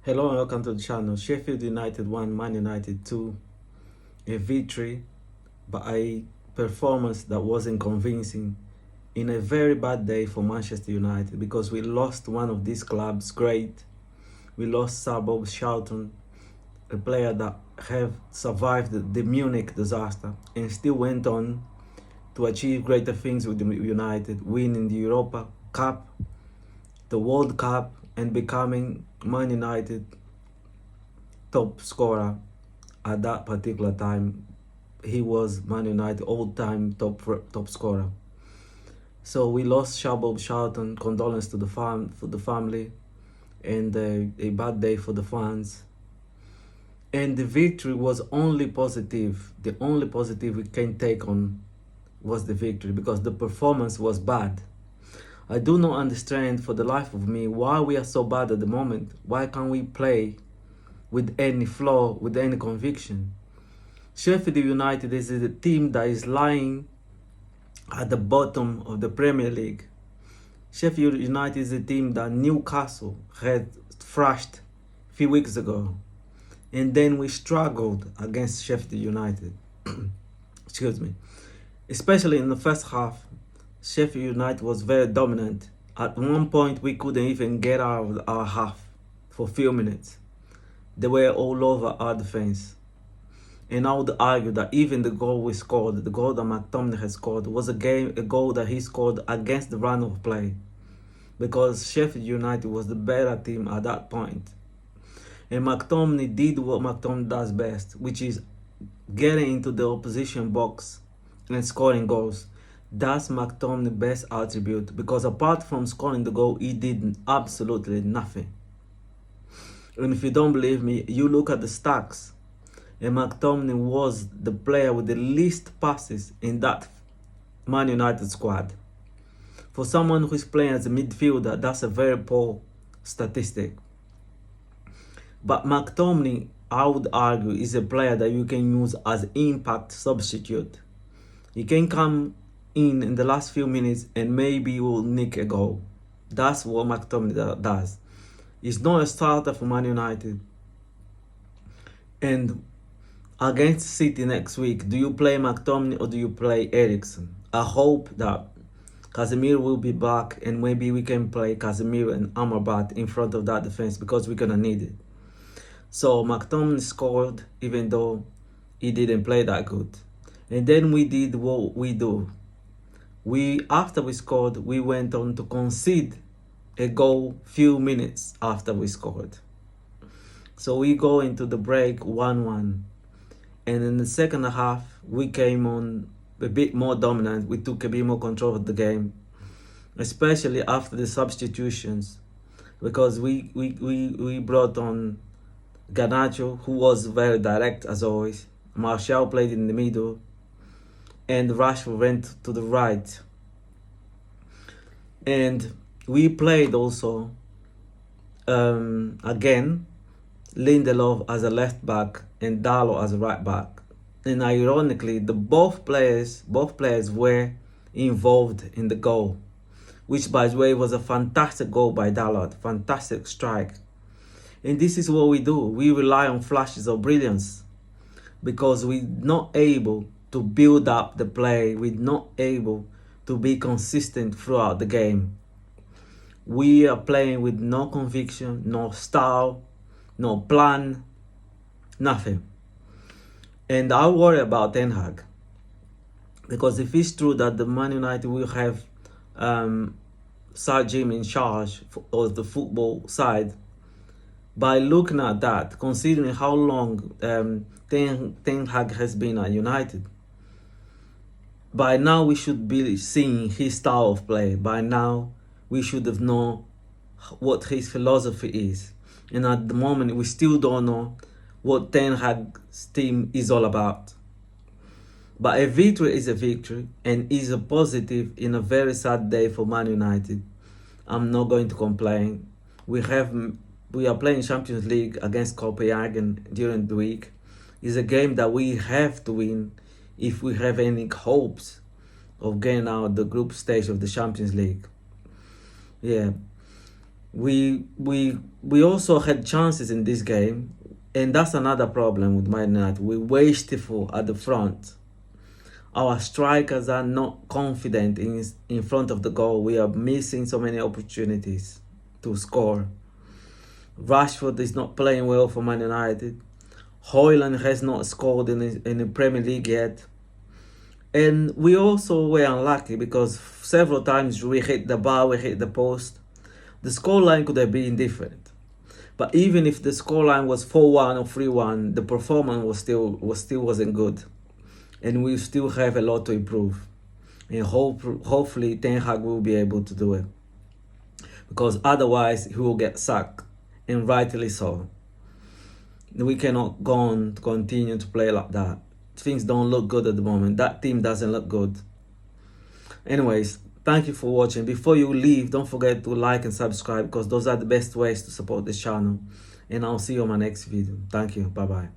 Hello and welcome to the channel. Sheffield United 1, Man United 2. A victory, but a performance that wasn't convincing in a very bad day for Manchester United because we lost one of these clubs great. We lost Sir Bob Charlton, a player that have survived the Munich disaster and still went on to achieve greater things with the United, winning the Europa Cup, the World Cup, and becoming Man United top scorer at that particular time. He was Man United all-time top scorer. So we lost Bob Charlton. Condolence to the family, and a bad day for the fans. And the victory was only positive. The only positive we can take on was the victory, because the performance was bad. I do not understand for the life of me why we are so bad at the moment. Why can't we play with any flaw, with any conviction? Sheffield United is a team that is lying at the bottom of the Premier League. Sheffield United is a team that Newcastle had thrashed a few weeks ago. And then we struggled against Sheffield United. Excuse me. Especially in the first half, Sheffield United was very dominant. At one point, we couldn't even get out of our half for a few minutes. They were all over our defense. And I would argue that even the goal we scored, the goal that McTominay has scored, was a goal that he scored against the run of play, because Sheffield United was the better team at that point. And McTominay did what McTominay does best, which is getting into the opposition box and scoring goals. That's McTominay's best attribute, because apart from scoring the goal, he did absolutely nothing. And if you don't believe me, you look at the stats. And McTominay was the player with the least passes in that Man United squad. For someone who's playing as a midfielder, that's a very poor statistic. But McTominay, I would argue, is a player that you can use as impact substitute. He can come in the last few minutes and maybe he will nick a goal. That's what McTominay does. He's not a starter for Man United. And against City next week, do you play McTominay or do you play Eriksen? I hope that Casemiro will be back and maybe we can play Casemiro and Amrabat in front of that defense, because we're going to need it. So McTominay scored even though he didn't play that good. And then we did what we do. After we scored, we went on to concede a goal few minutes after we scored. So we go into the break 1-1. And in the second half, we came on a bit more dominant. We took a bit more control of the game, especially after the substitutions, because we brought on Garnacho, who was very direct as always. Martial played in the middle, and Rashford went to the right. And we played also, again, Lindelof as a left back and Dalot as a right back. And ironically, both players were involved in the goal, which by the way was a fantastic goal by Dalot, fantastic strike. And this is what we do. We rely on flashes of brilliance, because we're not able to build up the play. We're not able to be consistent throughout the game. We are playing with no conviction, no style, no plan, nothing. And I worry about Ten Hag, because if it's true that the Man United will have Sir Jim in charge of the football side, by looking at that, considering how long Ten Hag has been at United, by now we should be seeing his style of play. By now we should have known what his philosophy is. And at the moment, we still don't know what Ten Hag's team is all about. But a victory is a victory, and is a positive in a very sad day for Man United. I'm not going to complain. We are playing Champions League against Copenhagen during the week. It's a game that we have to win if we have any hopes of getting out the group stage of the Champions League. Yeah. We also had chances in this game, and that's another problem with Man United. We're wasteful at the front. Our strikers are not confident in front of the goal. We are missing so many opportunities to score. Rashford is not playing well for Man United. Højlund has not scored in the Premier League yet. And we also were unlucky because several times we hit the bar, we hit the post. The scoreline could have been different. But even if the scoreline was 4-1 or 3-1, the performance still wasn't good. And we still have a lot to improve. And hopefully Ten Hag will be able to do it. Because otherwise he will get sacked, and rightly so. We cannot go on to continue to play like that. Things don't look good at the moment. That team doesn't look good. Anyways, thank you for watching. Before you leave, don't forget to like and subscribe, because those are the best ways to support this channel. And I'll see you on my next video. Thank you. Bye bye.